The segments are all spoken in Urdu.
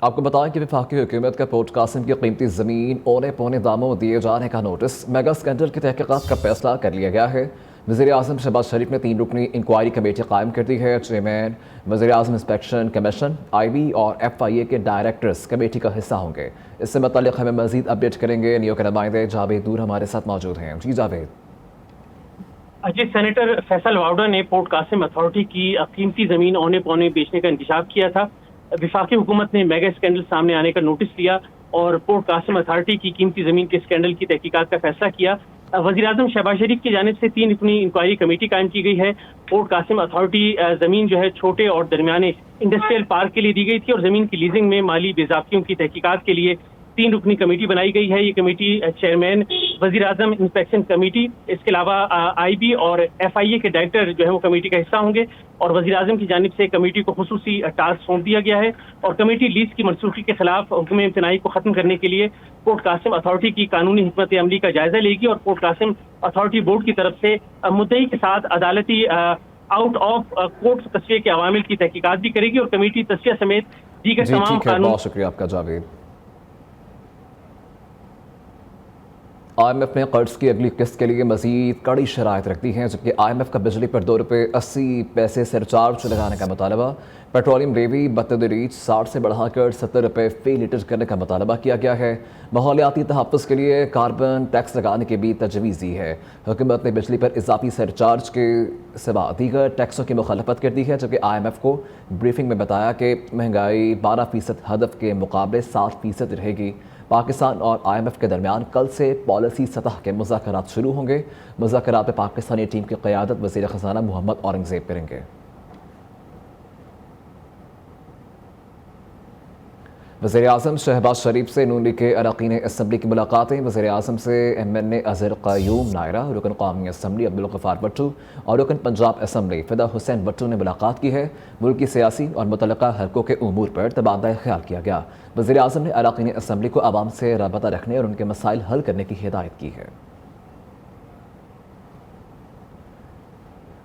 آپ کو بتائیں کہ وفاقی حکومت کا پورٹ قاسم کی قیمتی زمین اونے پونے داموں دیے جانے کا نوٹس میگا اسکینڈل کی تحقیقات کا فیصلہ کر لیا گیا ہے۔ وزیر اعظم شہباز شریف نے 3 رکنی انکوائری کمیٹی قائم کر دی ہے۔ چیئرمین وزیر اعظم انسپیکشن کمیشن IB اور FIA کے ڈائریکٹرز کمیٹی کا حصہ ہوں گے۔ اس سے متعلق ہمیں مزید اپڈیٹ کریں گے نیو کے نمائندے جاوید نور ہمارے ساتھ موجود ہیں۔ جی جاوید۔ جی، سینیٹر فیصل واؤڈا نے پورٹ قاسم اتھارٹی کی قیمتی زمین اونے پونے بیچنے کا انکشاف کیا تھا۔ وفاقی حکومت نے میگا اسکینڈل سامنے آنے کا نوٹس لیا اور پورٹ قاسم اتھارٹی کی قیمتی زمین کے اسکینڈل کی تحقیقات کا فیصلہ کیا۔ وزیر اعظم شہباز شریف کی جانب سے 3 رکنی انکوائری کمیٹی قائم کی گئی ہے۔ پورٹ قاسم اتھارٹی زمین جو ہے چھوٹے اور درمیانے انڈسٹریل پارک کے لیے دی گئی تھی اور زمین کی لیزنگ میں مالی بے ضابطگیوں کی تحقیقات کے لیے 3 رکنی کمیٹی بنائی گئی ہے۔ یہ کمیٹی چیئرمین وزیر اعظم انسپیکشن کمیٹی، اس کے علاوہ IB اور FIA کے ڈائریکٹر جو ہے وہ کمیٹی کا حصہ ہوں گے اور وزیر اعظم کی جانب سے کمیٹی کو خصوصی ٹاسک سونپ دیا گیا ہے اور کمیٹی لیز کی منسوخی کے خلاف حکم امتناعی کو ختم کرنے کے لیے پورٹ قاسم اتھارٹی کی قانونی حکمت عملی کا جائزہ لے گی اور پورٹ قاسم اتھارٹی بورڈ کی طرف سے مدعی کے ساتھ عدالتی آؤٹ آف کورٹ تصفیے کے عوامل کی تحقیقات بھی کرے گی اور کمیٹی تصفیہ سمیت دیگر تمام قانون۔ بہت شکریہ آپ کا جاوید۔ IMF نے قرض کی اگلی قسط کے لیے مزید کڑی شرائط رکھ دی ہیں، جبکہ IMF کا بجلی پر 2 روپے 80 پیسے سرچارج لگانے کا مطالبہ، پیٹرولیم لیوی بتدریج 60 سے بڑھا کر 70 روپے فی لیٹر کرنے کا مطالبہ کیا گیا ہے۔ ماحولیاتی تحفظ کے لیے کاربن ٹیکس لگانے کی بھی تجویز دی ہے۔ حکومت نے بجلی پر اضافی سرچارج کے سوا دیگر ٹیکسوں کی مخالفت کر دی ہے، جبکہ IMF کو بریفنگ میں بتایا کہ مہنگائی 12% ہدف کے مقابلے 7% رہے گی۔ پاکستان اور IMF کے درمیان کل سے پالیسی سطح کے مذاکرات شروع ہوں گے۔ مذاکرات میں پاکستانی ٹیم کی قیادت وزیر خزانہ محمد اورنگزیب کریں گے۔ وزیر اعظم شہباز شریف سے نون لیگ کے اراکین اسمبلی کی ملاقاتیں۔ وزیر اعظم سے MNA اظہر قیوم نائرہ، رکن قومی اسمبلی عبدالغفار بھٹو اور رکن پنجاب اسمبلی فدا حسین بھٹو نے ملاقات کی ہے۔ ملکی سیاسی اور متعلقہ حلقوں کے امور پر تبادلہ خیال کیا گیا۔ وزیر اعظم نے اراکین اسمبلی کو عوام سے رابطہ رکھنے اور ان کے مسائل حل کرنے کی ہدایت کی ہے۔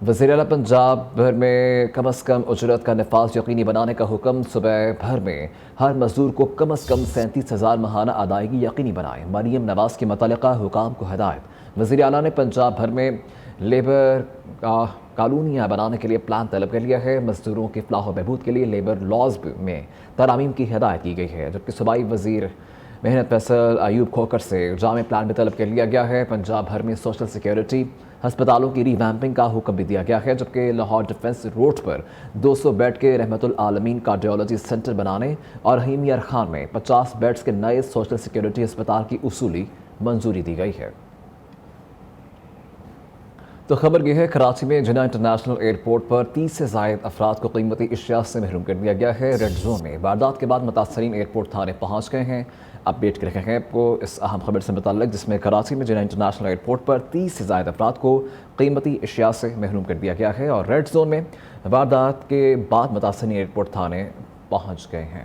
وزیر اعلیٰ پنجاب بھر میں کم از کم اجرت کا نفاذ یقینی بنانے کا حکم۔ صوبہ بھر میں ہر مزدور کو کم از کم 37,000 ماہانہ ادائیگی یقینی بنائیں۔ مریم نواز کی متعلقہ حکام کو ہدایت۔ وزیر اعلیٰ نے پنجاب بھر میں لیبر کالونیاں بنانے کے لیے پلان طلب کر لیا ہے۔ مزدوروں کی فلاح و بہبود کے لیے لیبر لاز میں ترامیم کی ہدایت کی گئی ہے، جبکہ صوبائی وزیر محنت فیصل ایوب کھوکر سے جامع پلان بھی طلب کر لیا گیا ہے۔ پنجاب بھر میں سوشل سیکیورٹی ہسپتالوں کی ری ویمپنگ کا حکم بھی دیا گیا ہے، جبکہ لاہور ڈیفنس روڈ پر 200 بیڈ کے رحمت العالمین کارڈیولوجی سینٹر بنانے اور رحیم یار خان میں 50 بیڈز کے نئے سوشل سیکیورٹی ہسپتال کی اصولی منظوری دی گئی ہے۔ تو خبر یہ ہے، کراچی میں جناح انٹرنیشنل ایئرپورٹ پر 30 سے زائد افراد کو قیمتی اشیاء سے محروم کر دیا گیا ہے۔ ریڈ زون میں واردات کے بعد متاثرین ایئرپورٹ تھانے پہنچ گئے ہیں۔ اپڈیٹ کر رہے ہیں آپ کو اس اہم خبر سے متعلق، جس میں کراچی میں جناح انٹرنیشنل ایئرپورٹ پر 30 سے زائد افراد کو قیمتی اشیاء سے محروم کر دیا گیا ہے اور ریڈ زون میں واردات کے بعد متاثرین ایئرپورٹ تھانے پہنچ گئے ہیں۔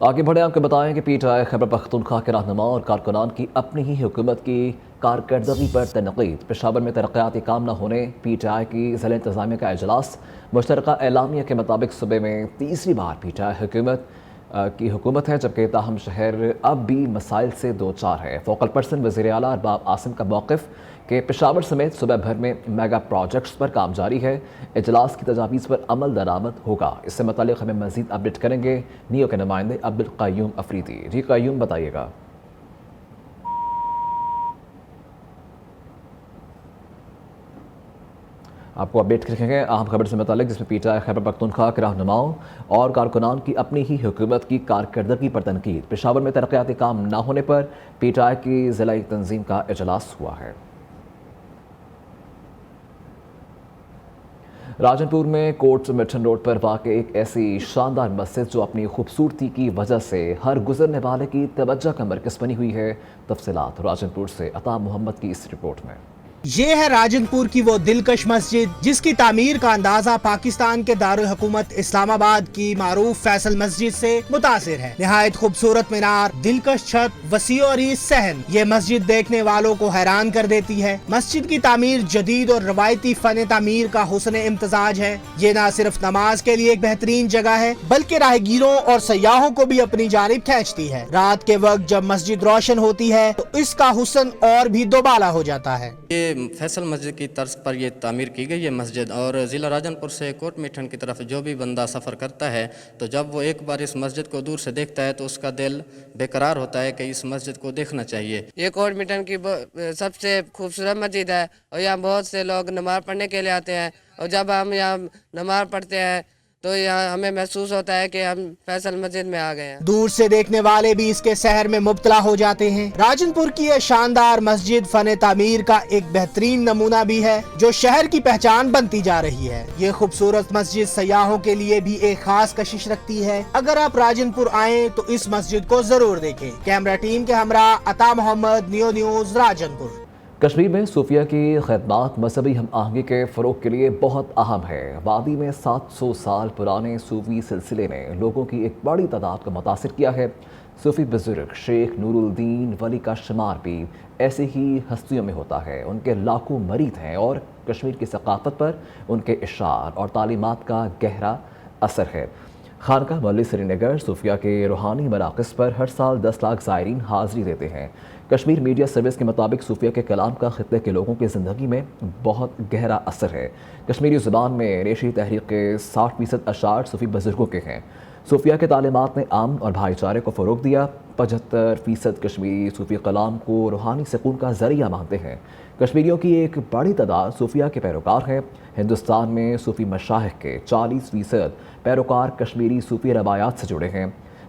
آگے بڑھیں، آپ کو بتائیں کہ PTI خیبر پختونخوا کے رہنماؤں اور کارکنان کی اپنی ہی حکومت کی کارکردگی پر تنقید۔ پشاور میں ترقیاتی کام نہ ہونے، PTI کی ضلع انتظامیہ کا اجلاس۔ مشترکہ اعلامیہ کے مطابق صوبے میں تیسری بار PTI حکومت ہے، جبکہ تاہم شہر اب بھی مسائل سے دوچار ہے۔ فوکل پرسن وزیر اعلیٰ ارباب عاصم کا موقف کہ پشاور سمیت صوبہ بھر میں میگا پروجیکٹس پر کام جاری ہے، اجلاس کی تجاویز پر عمل درآمد ہوگا۔ اس سے متعلق ہمیں مزید اپڈیٹ کریں گے نیو کے نمائندے عبدالقیوم افریدی۔ جی قیوم، بتائیے گا۔ آپ کو اپڈیٹ کریں گے اہم خبر سے متعلق، جس میں PTI خیبر پختونخوا کے رہنماؤں اور کارکنان کی اپنی ہی حکومت کی کارکردگی پر تنقید۔ پشاور میں ترقیاتی کام نہ ہونے پر PTI کی ضلعی تنظیم کا اجلاس ہوا ہے۔ راجن پور میں کوٹ مٹھن روڈ پر واقع ایک ایسی شاندار مسجد جو اپنی خوبصورتی کی وجہ سے ہر گزرنے والے کی توجہ کا مرکز بنی ہوئی ہے۔ تفصیلات راجن پور سے عطا محمد کی اس رپورٹ میں۔ یہ ہے راجنپور کی وہ دلکش مسجد جس کی تعمیر کا اندازہ پاکستان کے دارالحکومت اسلام آباد کی معروف فیصل مسجد سے متاثر ہے۔ نہایت خوبصورت مینار، دلکش چھت، وسیع اور صحن، یہ مسجد دیکھنے والوں کو حیران کر دیتی ہے۔ مسجد کی تعمیر جدید اور روایتی فن تعمیر کا حسن امتزاج ہے۔ یہ نہ صرف نماز کے لیے ایک بہترین جگہ ہے بلکہ راہگیروں اور سیاحوں کو بھی اپنی جانب کھینچتی ہے۔ رات کے وقت جب مسجد روشن ہوتی ہے تو اس کا حسن اور بھی دوبالا ہو جاتا ہے۔ یہ فیصل مسجد کی طرز پر یہ تعمیر کی گئی ہے مسجد، اور ضلع راجنپور سے کوٹ میٹھن کی طرف جو بھی بندہ سفر کرتا ہے تو جب وہ ایک بار اس مسجد کو دور سے دیکھتا ہے تو اس کا دل بے قرار ہوتا ہے کہ اس مسجد کو دیکھنا چاہیے۔ یہ کوٹ میٹھن کی سب سے خوبصورت مسجد ہے اور یہاں بہت سے لوگ نماز پڑھنے کے لیے آتے ہیں، اور جب ہم یہاں نماز پڑھتے ہیں تو یہاں ہمیں محسوس ہوتا ہے کہ ہم فیصل مسجد میں آ گئے ہیں۔ دور سے دیکھنے والے بھی اس کے سحر میں مبتلا ہو جاتے ہیں۔ راجنپور کی یہ شاندار مسجد فن تعمیر کا ایک بہترین نمونہ بھی ہے جو شہر کی پہچان بنتی جا رہی ہے۔ یہ خوبصورت مسجد سیاحوں کے لیے بھی ایک خاص کشش رکھتی ہے۔ اگر آپ راجنپور آئیں تو اس مسجد کو ضرور دیکھیں۔ کیمرہ ٹیم کے ہمراہ عطا محمد، نیو نیوز، راجنپور۔ کشمیر میں صوفیہ کی خدمات مذہبی ہم آہنگی کے فروغ کے لیے بہت اہم ہے۔ وادی میں 700 سال پرانے صوفی سلسلے نے لوگوں کی ایک بڑی تعداد کو متاثر کیا ہے۔ صوفی بزرگ شیخ نور الدین ولی کا شمار بھی ایسی ہی ہستیوں میں ہوتا ہے۔ ان کے لاکھوں مرید ہیں اور کشمیر کی ثقافت پر ان کے اشعار اور تعلیمات کا گہرا اثر ہے۔ خانقاہ مولی سری نگر صوفیہ کے روحانی مراکز پر ہر سال 10 لاکھ زائرین حاضری دیتے ہیں۔ کشمیر میڈیا سروس کے مطابق صوفیہ کے کلام کا خطے کے لوگوں کی زندگی میں بہت گہرا اثر ہے۔ کشمیری زبان میں ریشی تحریک کے 60% اشعار صوفی بزرگوں کے ہیں۔ صوفیہ کے تعلیمات نے امن اور بھائی چارے کو فروغ دیا۔ 75% کشمیری صوفی کلام کو روحانی سکون کا ذریعہ مانتے ہیں۔ کشمیریوں کی ایک بڑی تعداد صوفیہ کے پیروکار ہے۔ ہندوستان میں صوفی مشائخ کے 40% پیروکار کشمیری صوفی روایات سے جڑے ہیں۔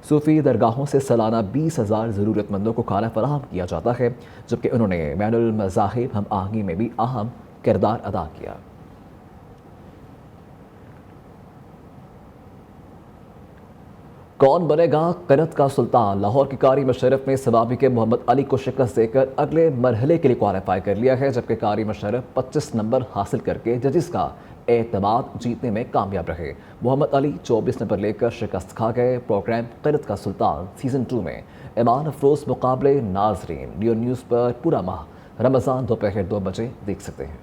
صوفی درگاہوں سے سالانہ 20,000 ضرورت مندوں کو کھانا فراہم کیا جاتا ہے، جبکہ انہوں نے بین المذاہب ہم آہنگی میں بھی اہم کردار ادا کیا۔ کون بنے گا قرت کا سلطان؟ لاہور کی قاری مشرف نے ثوابی کے محمد علی کو شکست دے کر اگلے مرحلے کے لیے کوالیفائی کر لیا ہے، جبکہ قاری مشرف 25 نمبر حاصل کر کے ججز کا اعتماد جیتنے میں کامیاب رہے۔ محمد علی 24 نمبر لے کر شکست کھا گئے۔ پروگرام قرت کا سلطان سیزن 2 میں ایمان افروز مقابلے ناظرین نیو نیوز پر پورا ماہ رمضان دوپہر 2 بجے دیکھ سکتے ہیں۔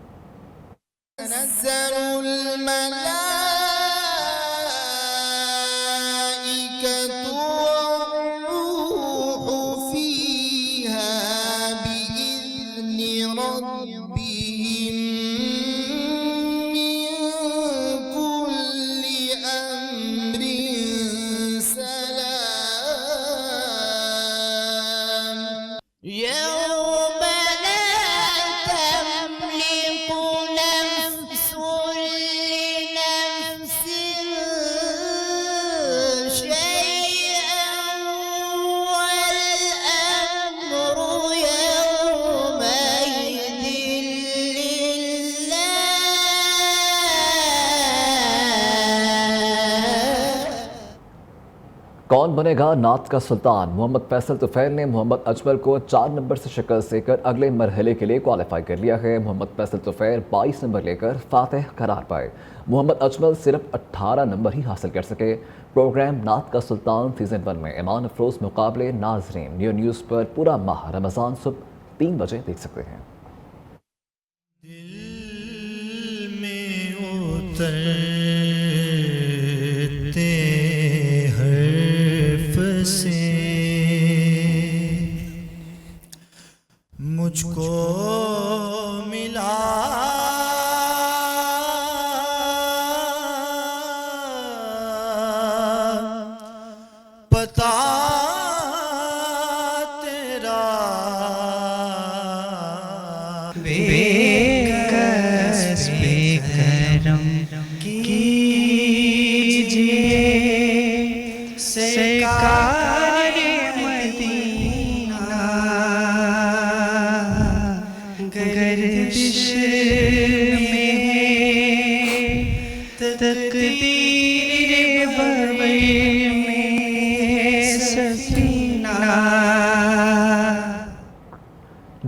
کون بنے گا نعت کا سلطان؟ محمد فیصل طفیل نے محمد اجمل کو 4 نمبر سے شکست دے کر اگلے مرحلے کے لیے کوالیفائی کر لیا ہے۔ محمد فیصل طفیل 22 نمبر لے کر فاتح قرار پائے۔ محمد اجمل صرف 18 نمبر ہی حاصل کر سکے۔ پروگرام نعت کا سلطان سیزن 1 میں ایمان افروز مقابلے ناظرین نیو نیوز پر پورا ماہ رمضان صبح 3 بجے دیکھ سکتے ہیں۔ دل میں اترتے حرف سے مجھ کو ملا پتا تیرا بے کرم کیجئے سرکار مدینہ گردش میں تقدیر بر میں سفینہ۔